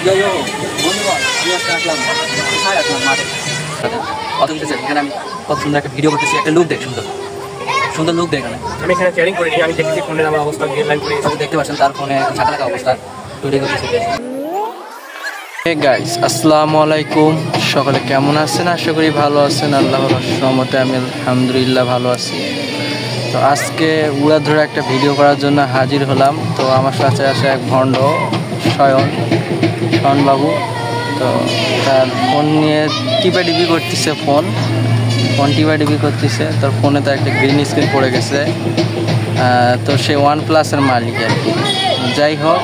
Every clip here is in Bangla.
কত কিছু এখানে আমি কত সুন্দর একটা ভিডিও করতেছি, একটা লুক দেখ, সুন্দর সুন্দর লুক দেখ। এখানে আমি এখানে শেয়ারিং করিনি, আমি দেখেছি ফোনের আমার অবস্থা লাইন করে দেখতে পাচ্ছেন তার ফোনে ঝাঁকা লাগা অবস্থা তৈরি করতেছে। হে গাইস, আসসালামু আলাইকুম। সকলে কেমন আছেন? আশা করি ভালো আছেন। আল্লাহর রহমতে আমি আলহামদুলিল্লাহ ভালো আছি। তো আজকে উড়াধুরা একটা ভিডিও করার জন্য হাজির হলাম। তো আমার সাথে আসে এক ভণ্ড শয়নবাবু। তো তার ফোন নিয়ে টিপাটিপি করতেছে, ফোন টিপাটিপি করতেছে। তার ফোনে তো একটা গ্রিন স্ক্রিন পড়ে গেছে। তো সে OnePlus-এর মালিক আর কি। যাই হোক,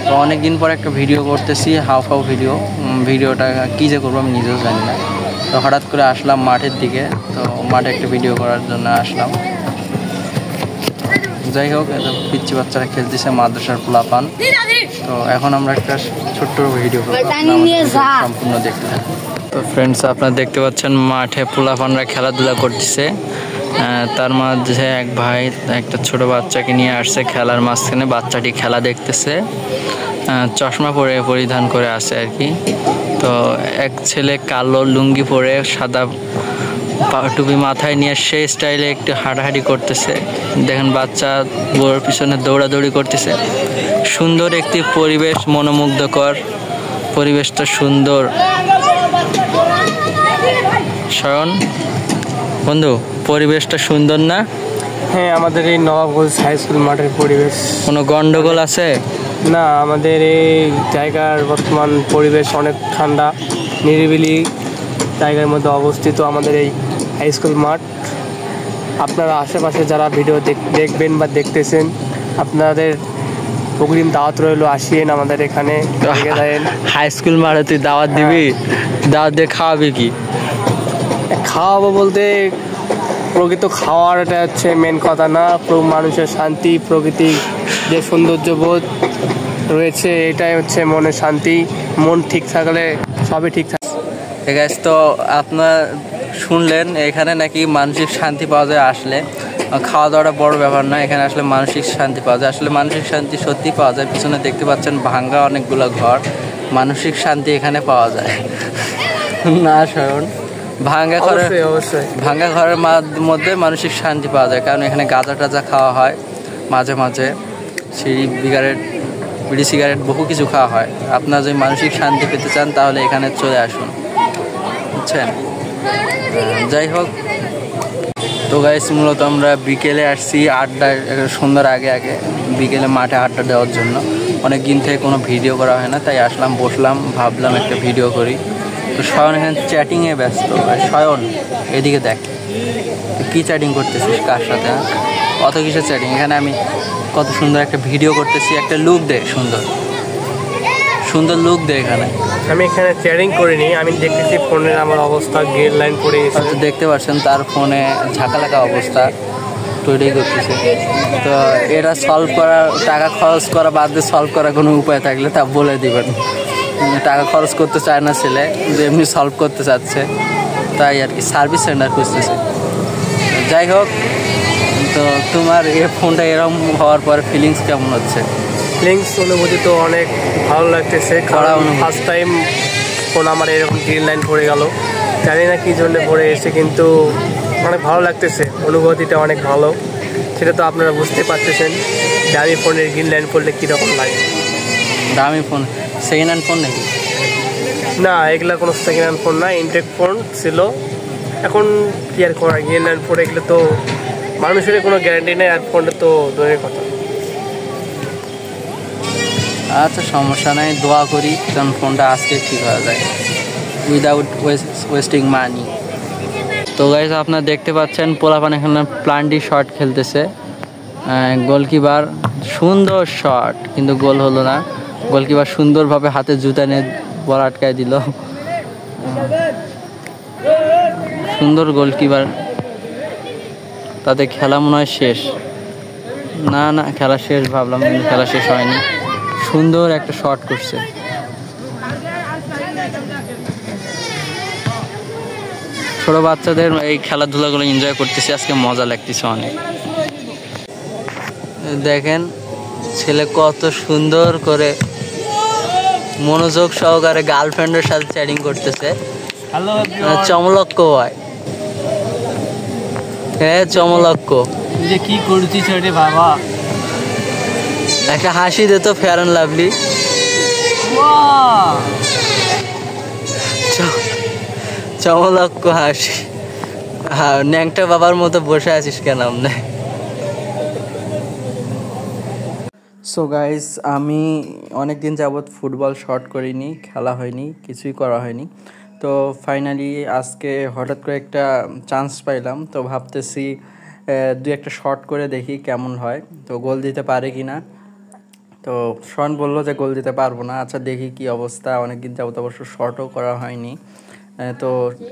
তো অনেক দিন পর একটা ভিডিও করতেছি, হাফ ভিডিওটা কী যে করবো আমি নিজেও জানি না। তো হঠাৎ করে আসলাম মাঠের দিকে, তো মাঠে একটা ভিডিও করার জন্য আসলাম। যাই হোক, পিচ্ছি বাচ্চারা খেলতেছে, মাদ্রাসার পোলাপান। তো এখন আমরা একটা ছোট্ট ভিডিও করবো, সম্পূর্ণ দেখতে থাকি। তো ফ্রেন্ডস, আপনারা দেখতে পাচ্ছেন মাঠে পোলাপানরা খেলাধুলা করতেছে। তার মাঝে এক ভাই একটা ছোট বাচ্চাকে নিয়ে আসছে খেলার মাঝখানে। বাচ্চাটি খেলা দেখতেছে, চশমা পরিধান করে আছে আর কি। তো এক ছেলে কালো লুঙ্গি পরে সাদা টুপি মাথায় নিয়ে সেই স্টাইলে একটু হাঁটাহাঁটি করতেছে। দেখেন বাচ্চা বউর পিছনে দৌড়াদৌড়ি করতেছে। সুন্দর একটি পরিবেশ, মনোমুগ্ধকর পরিবেশটা সুন্দর। শয়ন বন্ধু, পরিবেশটা সুন্দর না? হ্যাঁ, আমাদের এই নবাবগঞ্জ হাই স্কুল মাঠের পরিবেশ। কোনো গন্ডগোল আছে? না, আমাদের এই জায়গার বর্তমান পরিবেশ অনেক ঠান্ডা, নিরিবিলি জায়গার মধ্যে অবস্থিত আমাদের এই হাই স্কুল মাঠ। আপনারা আশেপাশে যারা ভিডিও দেখবেন বা দেখতেছেন, আপনাদের অগ্রিম দাওয়াত রইলো, আসিয়েন আমাদের এখানে। হাই স্কুল মাঠে তুই দাওয়াত দিবি? দাওয়াত দিয়ে খাওয়াবি কি? খাওয়াবো বলতে প্রকৃত খাওয়াটা হচ্ছে মেন কথা না, মানুষের শান্তি, প্রকৃতি যে সৌন্দর্যবোধ রয়েছে এটাই হচ্ছে মনের শান্তি। মন ঠিক থাকলে সবই ঠিক থাকে। ঠিক আছে, তো আপনার শুনলেন এখানে নাকি মানসিক শান্তি পাওয়া যায় আসলে। খাওয়া দাওয়াটা বড় ব্যাপার না, এখানে আসলে মানসিক শান্তি পাওয়া যায়। আসলে মানসিক শান্তি সত্যি পাওয়া যায়। পিছনে দেখতে পাচ্ছেন ভাঙ্গা অনেকগুলো ঘর, মানসিক শান্তি এখানে পাওয়া যায় না শয়ন? ভাঙ্গা ঘরের মধ্যে মানসিক শান্তি পাওয়া যায়, কারণ এখানে গাঁজা টাজা খাওয়া হয় মাঝে মাঝে, বিড়ি সিগারেট বহু কিছু খাওয়া হয়। আপনারা যদি মানসিক শান্তি পেতে চান তাহলে এখানে চলে আসুন, বুঝছেন? যাই হোক, তো গাইস মূলত আমরা বিকেলে আসছি আড্ডা, সন্ধ্যার আগে বিকেলে মাঠে আড্ডা দেওয়ার জন্য। অনেক দিন থেকে কোনো ভিডিও করা হয় না, তাই আসলাম, বসলাম, ভাবলাম একটা ভিডিও করি। তো শয়ন এখানে চ্যাটিংয়ে ব্যস্ত। শয়ন এদিকে দেখ, কী চ্যাটিং করতেছিস কার সাথে? কত কিসের চ্যাটিং? এখানে আমি কত সুন্দর একটা ভিডিও করতেছি, একটা লুক দে, সুন্দর লুক দে। এখানে আমি এখানে শেয়ারিং করিনি, আমি দেখতেছি ফোনের আমার অবস্থা গ্রিন লাইন পড়ে গেছে। দেখতে পাচ্ছেন তার ফোনে ঝাঁকা লাগা অবস্থা তৈরি করতেছে। তো এটা সলভ করা, টাকা খরচ করা বাদ দিয়ে সলভ করার কোনো উপায় থাকলে তা বলে দিবেন। টাকা খরচ করতে চায় না ছেলে, যে এমনি সলভ করতে চাচ্ছে, তাই আর কি সার্ভিস সেন্টার খুঁজতেছে। যাই হোক, তো তোমার এই ফোনটা এরকম হওয়ার পর ফিলিংস কেমন হচ্ছে? অনুভূতি তো অনেক ভালো লাগতেছে, কারণ ফার্স্ট টাইম ফোন আমার এরকম গ্রিন লাইন পড়ে গেল। জানি না কী জন্য পড়ে এসে, কিন্তু অনেক ভালো লাগতেছে, অনুভূতিটা অনেক ভালো। সেটা তো আপনারা বুঝতে পারতেছেন, দামি ফোনের গ্রিন লাইন পড়লে কীরকম লাগে। দামি ফোন, সেকেন্ড হ্যান্ড ফোন নাকি? না, এগুলা কোনো সেকেন্ড হ্যান্ড ফোন না, ইনটেক ফোন ছিল। এখন কি আর করা, গ্রিন লাইন পড়ে গেলে তো মানুষের কোনো গ্যারান্টি নেই, আর ফোনটা তো দূরের কথা। আচ্ছা, সমস্যা নাই, দোয়া করি কারণ ফোনটা আজকে ঠিক হয়ে যায় উইদাউট ওয়েস্টিং মানি। তো গাইস, আপনারা দেখতে পাচ্ছেন পোলাপান এখানে প্লান্টি শট খেলতেছে। গোলকিপার সুন্দর শট, কিন্তু গোল হলো না। গোলকিপার সুন্দরভাবে হাতে জুতা নিয়ে বল আটকায় দিল। সুন্দর গোলকিপার। তাদের খেলা মনে হয় শেষ। না, খেলা শেষ ভাবলাম, কিন্তু খেলা শেষ হয়নি। সুন্দর একটা শট করছে। ছোট বাচ্চাদের এই খেলাধুলাগুলো এনজয় করতেছি আজকে, মজা লাগতেছে অনেক। দেখেন ছেলে কত সুন্দর করে মনোযোগ সহকারে গার্লফ্রেন্ডের সাথে চ্যাটিং করতেছে। হ্যালো চমলক্ষ হয়, হ্যাঁ চমলক্ষ। তুই যে কি করছিস রে বাবা? একটা হাসি দে তো, ফেয়ার অ্যান্ড লাভলি। চমলক্ষ হাসি। হ্যাঁ, ন্যাংটা বাবার মতো বসে আছিস কেন? আমনে সো গাইস, আমি অনেক দিন যাবৎ ফুটবল শট করিনি, খেলা হয়নি, কিছুই করা হয়নি। তো ফাইনালি আজকে হঠাৎ করে একটা চান্স পাইলাম, তো ভাবতেছি দুই একটা শট করে দেখি কেমন হয়, তো গোল দিতে পারে কি না। তো শন বললো যে গোল দিতে পারবো না। আচ্ছা দেখি কি অবস্থা, অনেক দিন যাবত অবশ্য শটও করা হয়নি, তো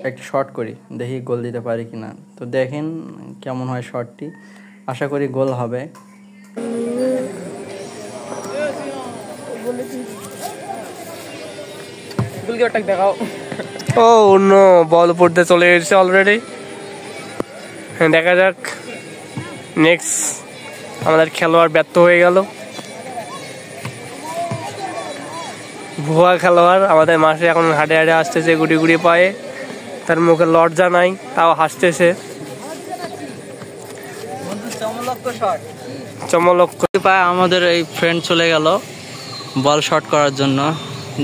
একটা শট করি, দেখি গোল দিতে পারি কি না। তো দেখেন কেমন হয় শটটি, আশা করি গোল হবে। ও অন্য বল পড়তে চলে এসেছে অলরেডি। দেখা যাক, নেক্সট আমাদের খেলোয়াড় ব্যর্থ হয়ে গেল। ভুয়া খেলোয়াড় আমাদের মাঠে এখন হাঁটে হাঁটে আসতেছে গুটি গুটি পায়ে, তার মুখে লজ্জা নাই, তাও হাসতেছে। চমলক্ষ পায়ে আমাদের এই ফ্রেন্ড চলে গেল বল শট করার জন্য।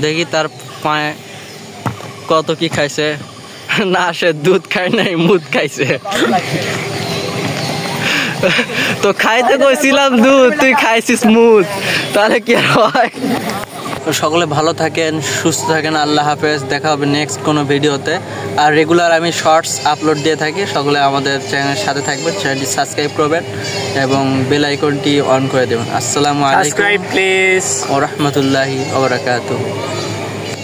দেখি তার পায়ে কত কি খাইছে। না, সে দুধ খায় নাই, মুদ খাইছে। তো খাইতে কইছিলাম দুধ, তুই খাইছিস মুদ, তাহলে কি হয়? তো সকলে ভালো থাকেন, সুস্থ থাকেন, আল্লাহ হাফেজ। দেখা হবে নেক্সট কোনো ভিডিওতে। আর রেগুলার আমি শর্টস আপলোড দিয়ে থাকি, সকলে আমাদের চ্যানেলের সাথে থাকবেন, চ্যানেলটি সাবস্ক্রাইব করবেন এবং বেল আইকনটি অন করে দেবেন। আসসালামু আলাইকুম প্লিজ ওয়া রাহমাতুল্লাহি ওয়া বারাকাতুহু।